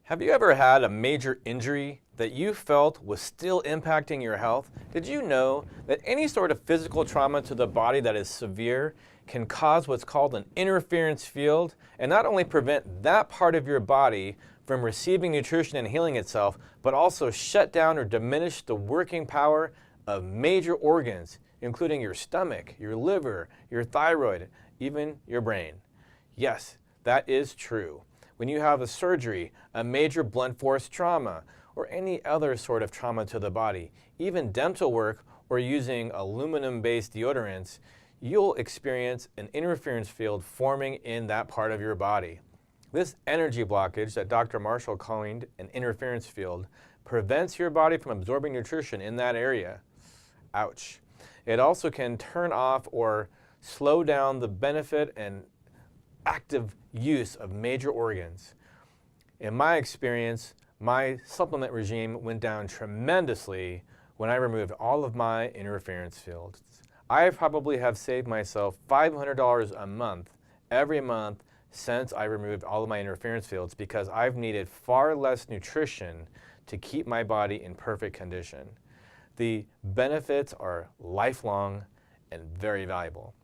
Have you ever had a major injury that you felt was still impacting your health? Did you know that any sort of physical trauma to the body that is severe can cause what's called an interference field and not only prevent that part of your body from receiving nutrition and healing itself, but also shut down or diminish the working power of major organs, including your stomach, your liver, your thyroid, even your brain? Yes, that is true. When you have a surgery, a major blunt force trauma, or any other sort of trauma to the body, even dental work or using aluminum-based deodorants, you'll experience an interference field forming in that part of your body. This energy blockage that Dr. Marshall coined an interference field prevents your body from absorbing nutrition in that area. Ouch. It also can turn off or slow down the benefit and active use of major organs. In my experience, my supplement regime went down tremendously when I removed all of my interference fields. I probably have saved myself $500 a month every month since I removed all of my interference fields because I've needed far less nutrition to keep my body in perfect condition. The benefits are lifelong and very valuable.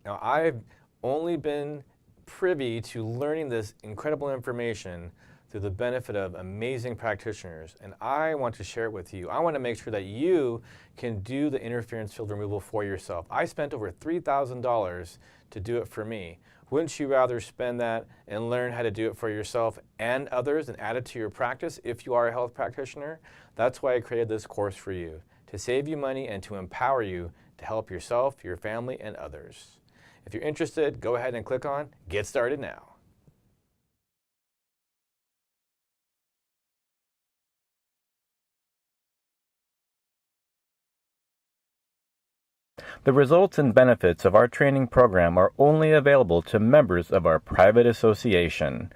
Now, I've only been privy to learning this incredible information through the benefit of amazing practitioners, and I want to share it with you. I want to make sure that you can do the interference field removal for yourself. I spent over $3,000 to do it for me. Wouldn't you rather spend that and learn how to do it for yourself and others and add it to your practice if you are a health practitioner? That's why I created this course for you, to save you money and to empower you to help yourself, your family, and others. If you're interested, go ahead and click on Get Started Now. The results and benefits of our training program are only available to members of our private association.